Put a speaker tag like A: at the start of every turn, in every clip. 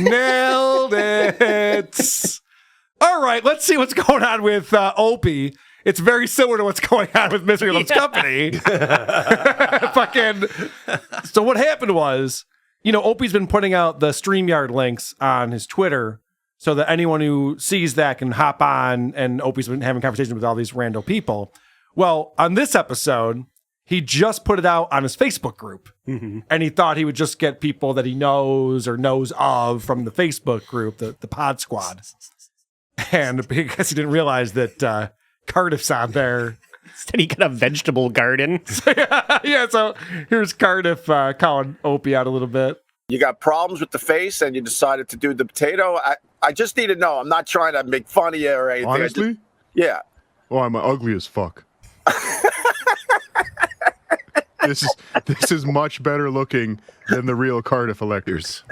A: Nailed it. All right, let's see what's going on with Opie. It's very similar to what's going on with Misery Loves Company. Fucking. So what happened was, Opie's been putting out the StreamYard links on his Twitter so that anyone who sees that can hop on, and Opie's been having conversations with all these rando people. Well, on this episode, he just put it out on his Facebook group, and he thought he would just get people that he knows or knows of from the Facebook group, the Pod Squad. And because he didn't realize that Cardiff's on there.
B: Instead, he got a vegetable garden.
A: So here's Cardiff calling Opie out a little bit.
C: You got problems with the face and you decided to do the potato. I just need to know. I'm not trying to make fun of you or anything.
D: Honestly?
C: Yeah.
D: Oh, I'm ugly as fuck. This is much better looking than the real Cardiff electors.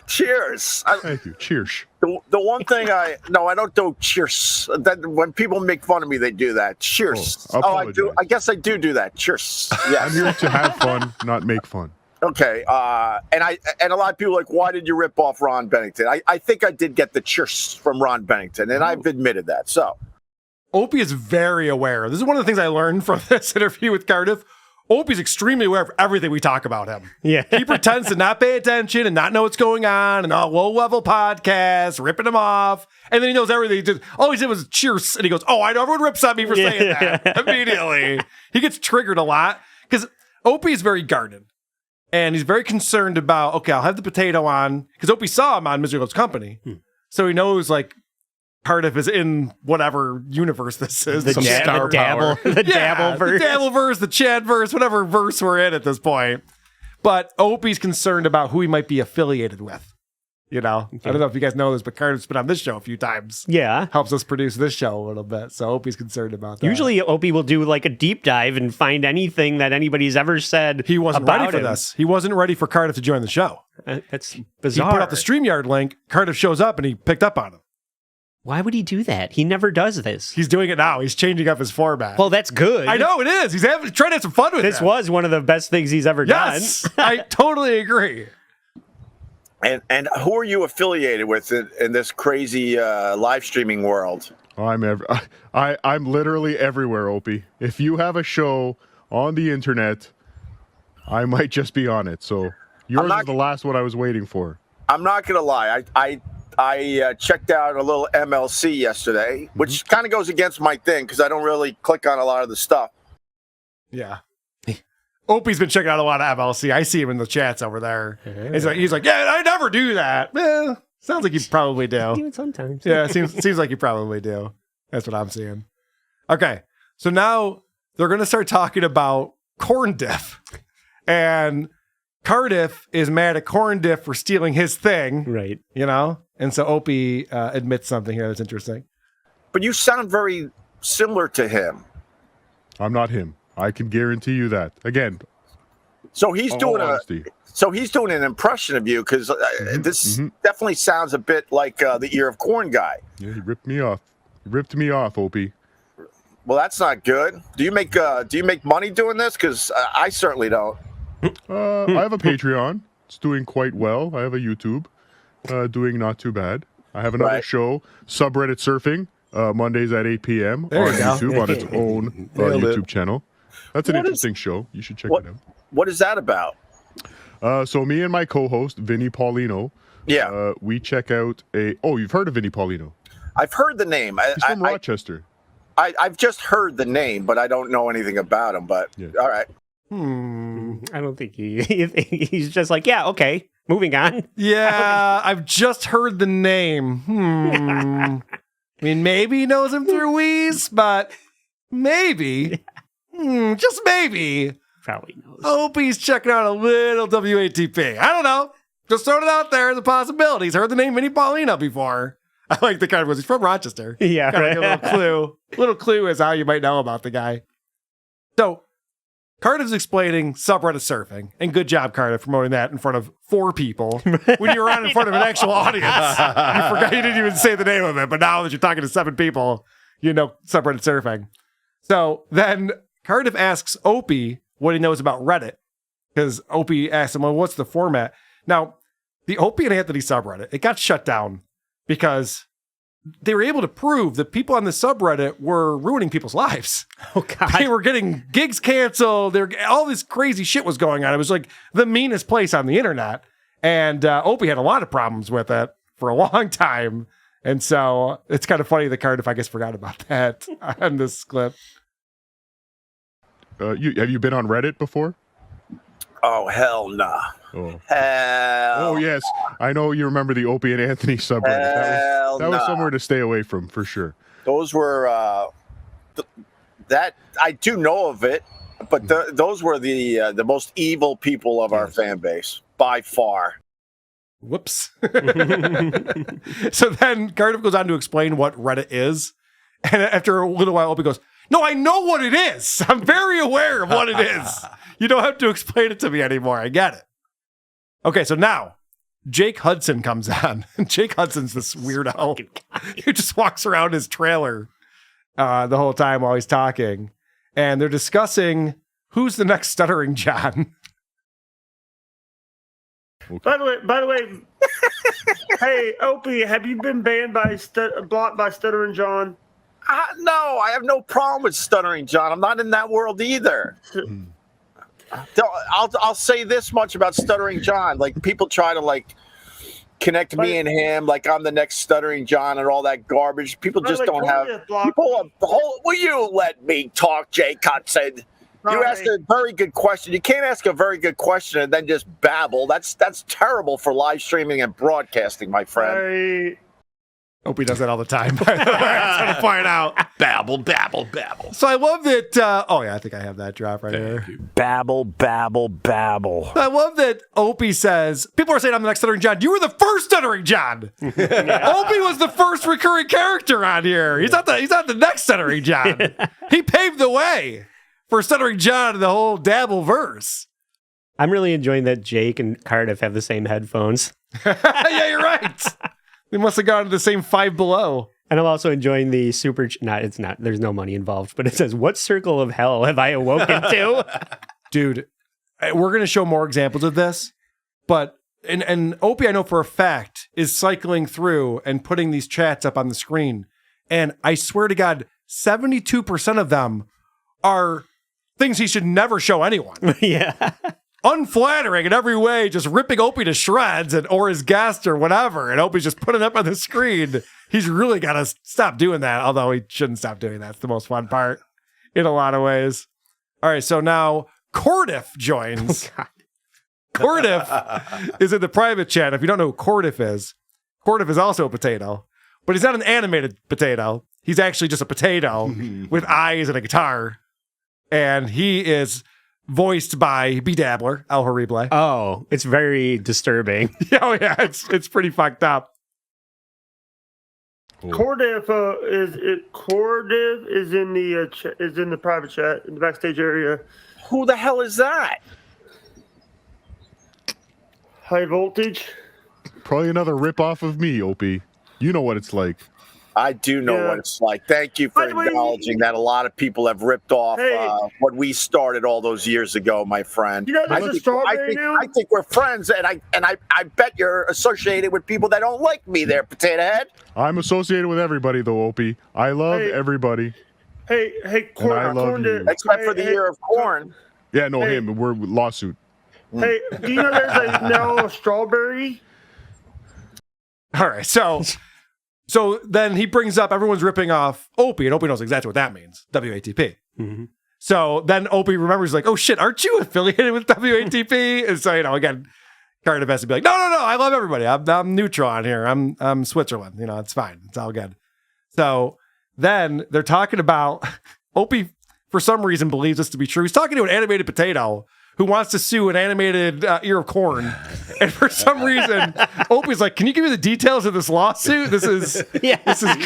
C: Cheers.
D: Thank you. Cheers.
C: The one thing I don't do cheers. When people make fun of me, they do that. Cheers. I do. I guess I do that. Cheers. Yes.
D: I'm here to have fun, not make fun.
C: Okay. And a lot of people are like, why did you rip off Ron Bennington? I think I did get the cheers from Ron Bennington, and I've admitted that. So
A: Opie is very aware. This is one of the things I learned from this interview with Cardiff. Opie's extremely aware of everything we talk about him.
B: Yeah.
A: He pretends to not pay attention and not know what's going on and all low-level podcasts, ripping him off. And then he knows everything. All he did was cheers. And he goes, oh, I know everyone rips on me for saying that. Immediately. He gets triggered a lot because Opie is very guarded. And he's very concerned about, okay, I'll have the potato on. Because Opie saw him on Misery Loves Company. So he knows, like, Cardiff is in whatever universe this is.
B: The Dabbleverse.
A: The Dabbleverse, the Chadverse, whatever verse we're in at this point. But Opie's concerned about who he might be affiliated with. I don't know if you guys know this, but Cardiff's been on this show a few times.
B: Yeah.
A: Helps us produce this show a little bit. So Opie's concerned about that.
B: Usually Opie will do like a deep dive and find anything that anybody's ever said.
A: He wasn't ready for this. He wasn't ready for Cardiff to join the show.
B: That's bizarre.
A: He put out the StreamYard link. Cardiff shows up and he picked up on him.
B: Why would he do that? He never does this.
A: He's doing it now. He's changing up his format.
B: Well, that's good.
A: I know it is. He's trying to have some fun with
B: this. This was one of the best things he's ever done.
A: I totally agree.
C: And who are you affiliated with in this crazy live streaming world?
D: I'm literally everywhere, Opie. If you have a show on the internet, I might just be on it. So yours is the last one I was waiting for.
C: I'm not gonna lie. I checked out a little MLC yesterday, which kind of goes against my thing because I don't really click on a lot of the stuff.
A: Yeah. Opie's been checking out a lot of MLC. I see him in the chats over there. He's like, yeah, I never do that. Well, sounds like you probably do.
B: Do it sometimes.
A: Yeah, seems like you probably do. That's what I'm seeing. Okay, so now they're going to start talking about Cordiff. And Cardiff is mad at Cordiff for stealing his thing.
B: Right.
A: And so Opie admits something here that's interesting.
C: But you sound very similar to him.
D: I'm not him. I can guarantee you that. Again.
C: So he's doing an impression of you because this definitely sounds a bit like the Ear of Corn guy.
D: Yeah, he ripped me off. He ripped me off, Opie.
C: Well, that's not good. Do you make money doing this? Because I certainly don't.
D: I have a Patreon. It's doing quite well. I have a YouTube. Doing not too bad. I have another show, Subreddit Surfing, Mondays at 8 p.m. on YouTube on its own YouTube channel. That's an interesting show. You should check it out.
C: What is that about?
D: So me and my co-host, Vinny Paulino, we check out you've heard of Vinny Paulino?
C: I've heard the name.
D: He's from Rochester.
C: I've just heard the name, but I don't know anything about him. But all right.
B: I don't think he's just like, yeah, okay, moving on.
A: Yeah, I've just heard the name. I mean, maybe he knows him through Wheeze, but maybe. Just maybe.
B: Probably knows.
A: Hope he's checking out a little WATP. I don't know. Just throwing it out there as a possibility. He's heard the name Vinny Paulino before. I like the kind of he's from Rochester.
B: Yeah,
A: right. A little clue as how you might know about the guy. So Cardiff's explaining subreddit surfing, and good job, Cardiff, promoting that in front of 4 people when you were on in front of an actual audience. You forgot you didn't even say the name of it, but now that you're talking to 7 people, you know subreddit surfing. So then Cardiff asks Opie what he knows about Reddit, because Opie asked him, well, what's the format? Now, the Opie and Anthony subreddit, it got shut down because they were able to prove that people on the subreddit were ruining people's lives.
B: Oh, God.
A: They were getting gigs canceled. All this crazy shit was going on. It was like the meanest place on the internet. And Opie had a lot of problems with it for a long time. And so it's kind of funny that Cardiff, I guess, forgot about that on this clip.
D: Have you been on Reddit before?
C: Oh, hell nah.
D: Oh.
C: Hell.
D: Oh, yes. I know you remember the Opie and Anthony subreddit. That was somewhere to stay away from, for sure.
C: Those were, that, I do know of it, but those were the most evil people of our fan base, by far.
A: Whoops. So then Cardiff goes on to explain what Reddit is. And after a little while, Opie goes, no, I know what it is. I'm very aware of what it is. You don't have to explain it to me anymore. I get it. Okay, so now Jake Hudson comes on. Jake Hudson's this weirdo who just walks around his trailer the whole time while he's talking. And they're discussing who's the next Stuttering John.
E: By the way, hey, Opie, have you been banned by blocked by Stuttering John?
C: No, I have no problem with Stuttering John. I'm not in that world either. I'll say this much about Stuttering John. Like, people try to, like, connect me and him like I'm the next Stuttering John and all that garbage. People just don't have... Will you let me talk, Jake Hudson? You asked a very good question. You can't ask a very good question and then just babble. That's terrible for live streaming and broadcasting, my friend.
A: Opie does that all the time. By the way, I'm trying to find out.
F: Babble, babble, babble.
A: So I love that. Oh, yeah, I think I have that drop right here.
F: Babble, babble, babble.
A: I love that Opie says, people are saying I'm the next Stuttering John. You were the first Stuttering John. Opie was the first recurring character on here. He's not the next Stuttering John. He paved the way for Stuttering John and the whole dabble verse.
B: I'm really enjoying that Jake and Cardiff have the same headphones.
A: Yeah, you're right. They must have gone to the same Five Below.
B: And I'm also enjoying the super... it's not. There's no money involved. But it says, what circle of hell have I awoken to?
A: Dude, we're going to show more examples of this. But, and Opie, I know for a fact, is cycling through and putting these chats up on the screen. And I swear to God, 72% of them are things he should never show anyone.
B: Yeah.
A: Unflattering in every way, just ripping Opie to shreds or his guest or whatever. And Opie's just putting it up on the screen. He's really got to stop doing that, although he shouldn't stop doing that. It's the most fun part in a lot of ways. All right, so now Cordiff joins.
B: Oh,
A: Cordiff is in the private chat. If you don't know who Cordiff is also a potato, but he's not an animated potato. He's actually just a potato with eyes and a guitar. And he is voiced by B Dabbler, El Horrible.
B: Oh, it's very disturbing.
A: Oh yeah, it's pretty fucked up.
E: Cordiff is in the private chat in the backstage area.
C: Who the hell is that?
E: High voltage.
D: Probably another rip-off of me, Opie. You know what it's like.
C: I do know what it's like. Thank you for acknowledging that a lot of people have ripped off what we started all those years ago, my friend.
E: You know, I
C: think we're friends, and I bet you're associated with people that don't like me there, Potato Head.
D: I'm associated with everybody, though, Opie. I love everybody.
E: Hey, Corn.
C: Except for the year of corn.
D: Yeah, no, him. We're lawsuit.
E: Hey, do you know there's a strawberry?
A: All right, So then he brings up everyone's ripping off Opie, and Opie knows exactly what that means, WATP.
B: Mm-hmm.
A: So then Opie remembers, like, oh shit, aren't you affiliated with WATP? And so, again, Cardiff has to be like, no, I love everybody. I'm neutral on here. I'm Switzerland. It's fine. It's all good. So then they're talking about, Opie, for some reason, believes this to be true. He's talking to an animated potato who wants to sue an animated ear of corn. And for some reason, Opie's like, can you give me the details of this lawsuit? This is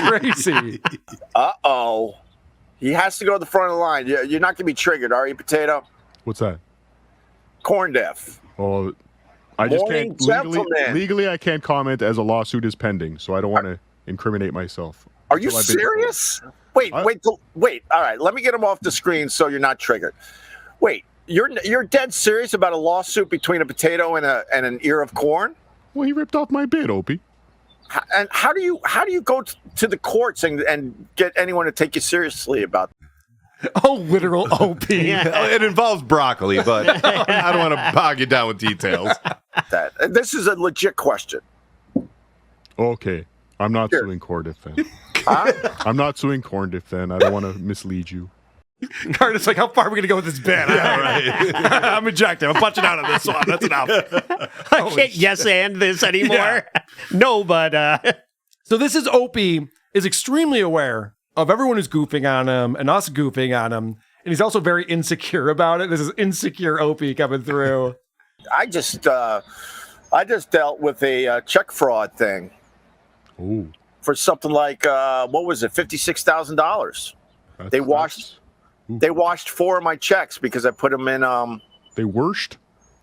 A: crazy.
C: Uh-oh. He has to go to the front of the line. You're not going to be triggered, are you, Potato?
D: What's that?
C: Corn deaf.
D: Oh, I just
C: Morning,
D: can't.
C: gentlemen.
D: Legally, I can't comment as a lawsuit is pending, so I don't want to incriminate myself.
C: Are you serious? Wait. All right, let me get him off the screen so you're not triggered. Wait. You're dead serious about a lawsuit between a potato and an ear of corn?
D: Well, he ripped off my bid, Opie.
C: And how do you go to the courts and get anyone to take you seriously about
A: Oh, literal OP.
G: It involves broccoli, but I don't want to bog you down with details.
C: that? This is a legit question.
D: Okay. I'm not
C: Sure.
D: suing Cordiff then.
C: Huh?
D: I'm not suing Cordiff then. I don't want to mislead you.
A: Cardiff's like, how far are we going to go with this bit? I'm ejecting. I'm punching out on this one. That's enough.
B: I can't yes and this anymore.
A: Yeah.
B: No, but
A: So this is Opie is extremely aware of everyone who's goofing on him and us goofing on him. And he's also very insecure about it. This is insecure Opie coming through.
C: I just dealt with a check fraud thing
D: Oh.
C: for something like what was it, $56,000. They washed 4 of my checks because I put them in.
D: They worshed?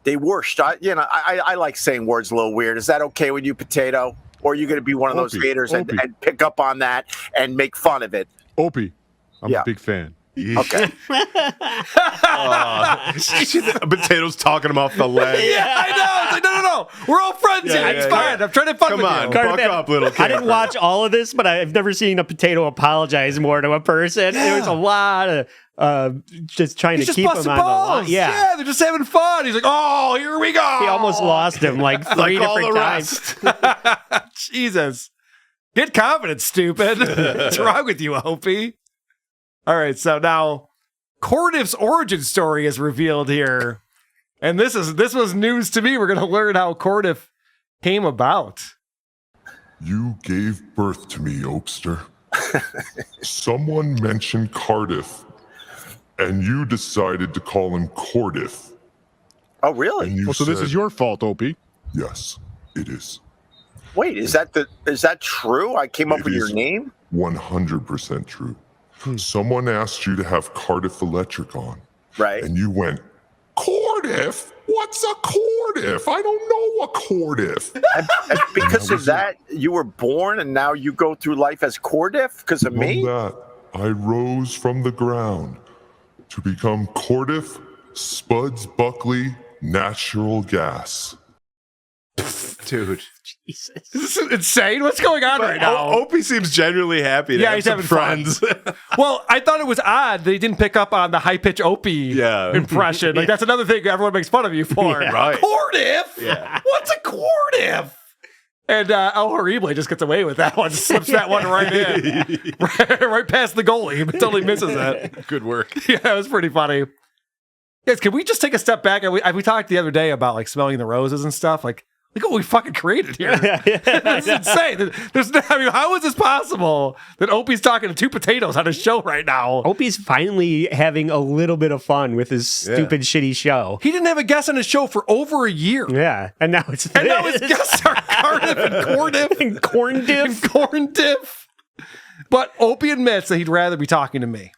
C: They washed. I like saying words a little weird. Is that okay with you, Potato? Or are you going to be one of those
D: Opie,
C: haters and
D: Opie.
C: pick up on that and make fun of it?
D: Opie, I'm
C: Yeah.
D: a big fan.
C: Okay.
G: Potatoes talking him off the leg.
A: Yeah, I know. It's like, no. We're all friends here. It's fine. I'm trying to fuck
G: Come
A: with
G: on,
A: you.
B: Cardiff,
G: buck
B: man,
G: up, little
B: I didn't
G: camper.
B: watch all of this, but I've never seen a potato apologize more to a person. There was a lot of just trying
A: He's
B: to
A: just
B: keep him
A: busting
B: on the
A: balls.
B: line. Yeah.
A: They're just having fun. He's like, oh, here we go.
B: He almost lost him like 3
G: Like all
B: different
G: the
B: times.
G: rest.
A: Jesus. Get confident, stupid. What's wrong with you, Opie? All right, so now Cordiff's origin story is revealed here. And this was news to me. We're going to learn how Cordiff came about.
H: You gave birth to me, Opester. Someone mentioned Cardiff, and you decided to call him Cordiff.
C: Oh, really?
H: And you
D: Well, so this
H: said,
D: is your fault, Opie.
H: Yes, it is.
C: Wait, is that true? I came up
H: It
C: with your
H: is.
C: name?
H: 100% true. Someone asked you to have Cardiff Electric on,
C: Right.
H: and you went, Cordiff? What's a Cordiff? I don't know a Cordiff.
C: And because of that, you were born and now you go through life as Cordiff because of
H: From
C: me?
H: that, I rose from the ground to become Cordiff Spud's Buckley Natural Gas.
G: Dude.
B: Jesus.
A: This is insane. What's going on right now?
G: Opie seems genuinely happy to
A: Yeah,
G: have
A: he's
G: some
A: having fun.
G: friends.
A: Well, I thought it was odd that he didn't pick up on the high-pitch Opie
G: Yeah.
A: impression. Like, that's another thing everyone makes fun of you for.
G: Yeah, right.
A: Cordiff?
G: Yeah.
A: What's a Cordiff? And El Horrible just gets away with that one. Just slips that one right in. right past the goalie, but totally misses it.
G: Good work.
A: Yeah, it was pretty funny. Guys, can we just take a step back? We talked the other day about, like, smelling the roses and stuff. Like, look what we fucking created here. This is insane. How is this possible that Opie's talking to 2 potatoes on his show right now?
B: Opie's finally having a little bit of fun with his stupid, shitty show.
A: He didn't have a guest on his show for over a year.
B: Yeah, and now it's
A: And now his guests are Cardiff and Cordiff
B: and Cordiff.
A: and Cordiff. But Opie admits that he'd rather be talking to me.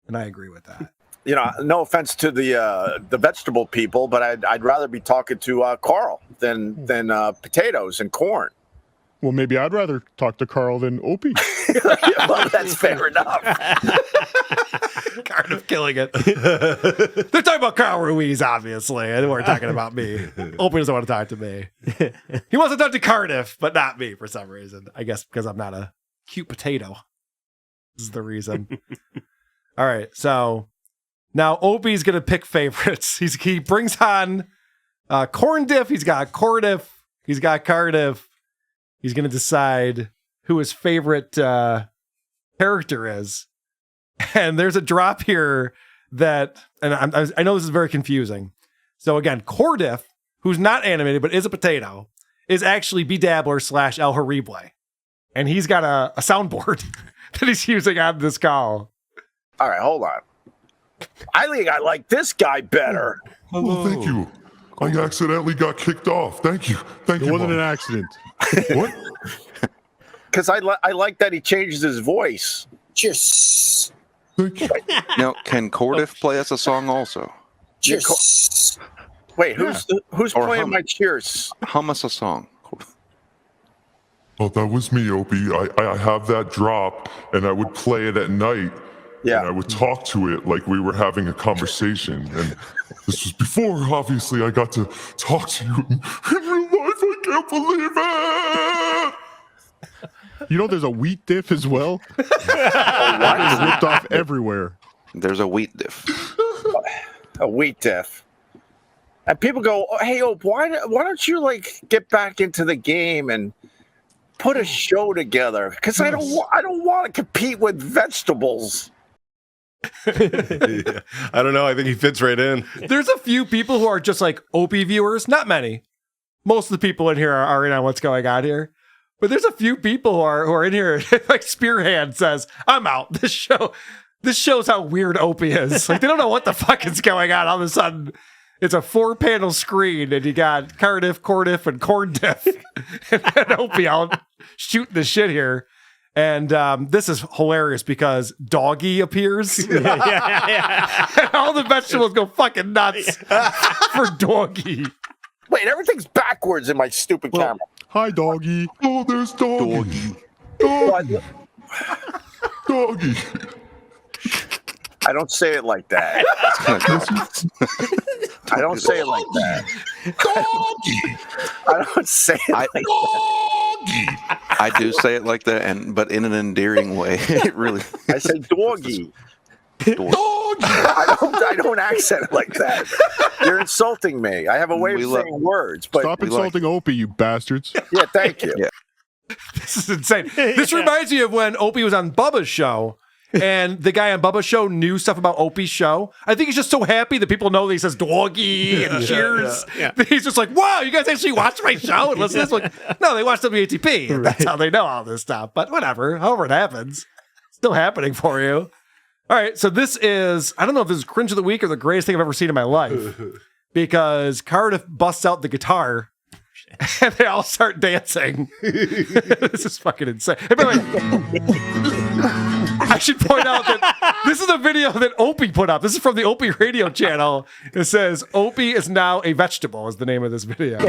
A: And I agree with that.
C: You know, no offense to the vegetable people, but I'd rather be talking to Carl than potatoes and corn.
D: Well, maybe I'd rather talk to Carl than Opie.
C: Well, that's fair enough.
A: Cardiff killing it. They're talking about Carl Ruiz, obviously. They weren't talking about me. Opie doesn't want to talk to me. He wants to talk to Cardiff, but not me for some reason. I guess because I'm not a cute potato. This is the reason. All right, so now Opie's going to pick favorites. He brings on Cordiff. He's got Cordiff. He's got Cardiff. He's going to decide who his favorite character is. And there's a drop here that, and I know this is very confusing. So again, Cordiff, who's not animated but is a potato, is actually B-Dabbler / El Horrible. And he's got a soundboard that he's using on this call.
C: All right, hold on. I think I like this guy better.
H: Oh, thank you. I accidentally got kicked off. Thank you. Thank
D: It
H: you.
D: wasn't
H: Mom.
D: an accident.
H: What?
C: Because I like that he changes his voice.
I: Just,
H: Thank you.
I: now, can Cordiff play us a song also?
C: just. Wait, who's
I: Or
C: playing
I: hum.
C: my cheers?
I: Hum us a song.
H: Oh, that was me, Opie. I have that drop, and I would play it at night.
C: Yeah.
H: And I would talk to it like we were having a conversation. And this was before, obviously, I got to talk to you in real life, I can't believe it.
D: You know, there's a wheat diff as well. It's ripped off everywhere.
I: There's a wheat diff.
C: A wheat diff. And people go, oh, hey, Ope, why don't you like get back into the game and put a show together? Because I don't want to compete with vegetables.
G: Yeah. I don't know. I think he fits right in.
A: There's a few people who are just like Opie viewers. Not many. Most of the people in here are in on what's going on here. But there's a few people who are in here. Like Spearhand says, I'm out. This shows how weird Opie is. Like they don't know what the fuck is going on. All of a sudden, it's a 4-panel screen, and you got Cardiff, Cordiff, and Cordiff, and Opie out shooting the shit here. And this is hilarious because Doggy appears.
B: Yeah.
A: And all the vegetables go fucking nuts for Doggy.
C: Wait, everything's backwards in my stupid camera.
D: Hi, doggy.
H: Oh, there's doggy. Doggy. Doggy.
C: I don't say it like that. I don't say it like that.
H: Doggy.
C: I don't say it like that.
H: Doggy.
I: I do say it like that, but in an endearing way. It really.
C: I say doggy.
H: Doggy.
C: I don't accent it like that. You're insulting me. I have a way of saying words. But
D: Stop insulting Opie, you bastards.
C: Yeah, thank you.
I: Yeah.
A: This is insane. This reminds me of when Opie was on Bubba's show, and the guy on Bubba's show knew stuff about Opie's show. I think he's just so happy that people know that he says doggy and cheers.
B: Yeah.
A: He's just like, wow, you guys actually watch my show and listen to this? Like, no, they watch WATP. And that's how they know all this stuff. But whatever, however it happens, it's still happening for you. All right, so this is, I don't know if this is cringe of the week or the greatest thing I've ever seen in my life, because Cardiff busts out the guitar and they all start dancing. This is fucking insane. Hey, by the way, I should point out that this is a video that Opie put up. This is from the Opie radio channel. It says, Opie is now a vegetable is the name of this video.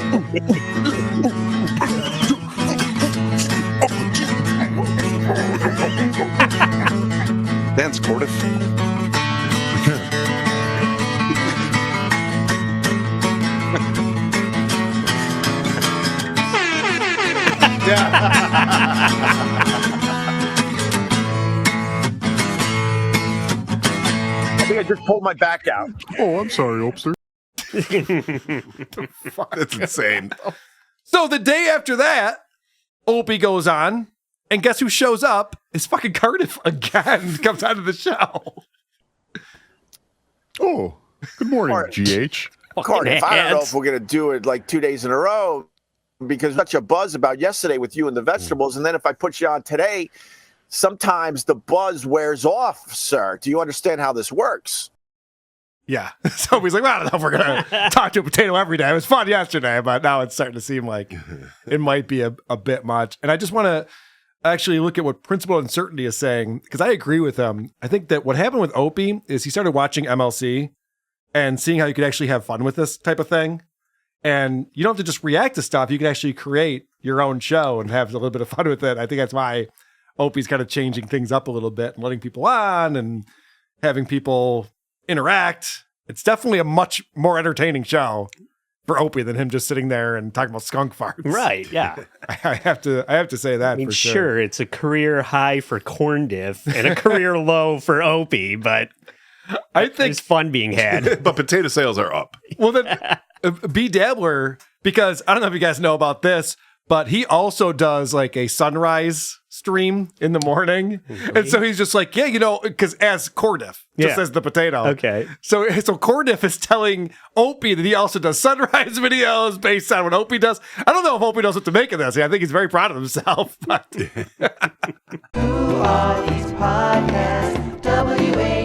I: Dance, Cordiff.
C: I think I just pulled my back out.
D: Oh, I'm sorry, Opester.
G: That's insane.
A: So the day after that, Opie goes on, and guess who shows up? It's fucking Cardiff again. Comes out of the show.
D: Oh, good morning,
C: Alright.
D: GH.
C: Cardiff, I don't know if we're going to do it like 2 days in a row because such a buzz about yesterday with you and the vegetables. And then if I put you on today, sometimes the buzz wears off, sir. Do you understand how this works?
A: Yeah. So he's like, well, I don't know if we're going to talk to a potato every day. It was fun yesterday, but now it's starting to seem like it might be a bit much. And I just want to actually look at what Principal Uncertainty is saying, because I agree with him. I think that what happened with Opie is he started watching MLC and seeing how you could actually have fun with this type of thing. And you don't have to just react to stuff. You can actually create your own show and have a little bit of fun with it. I think that's why Opie's kind of changing things up a little bit and letting people on and having people interact. It's definitely a much more entertaining show for Opie than him just sitting there and talking about skunk farts.
B: Right, yeah.
A: I have to say that.
B: I mean,
A: for
B: sure, it's a career high for Cordiff and a career low for Opie, but
A: I think
B: there's fun being had.
G: But potato sales are up.
A: Well, then B Dabbler, because I don't know if you guys know about this, but he also does like a sunrise stream in the morning. Really? And so he's just like, yeah, you know, because as Cordiff, just as the potato.
B: Okay.
A: So Cordiff is telling Opie that he also does sunrise videos based on what Opie does. I don't know if Opie knows what to make of this. I think he's very proud of himself. But
J: Who are these podcasts? WA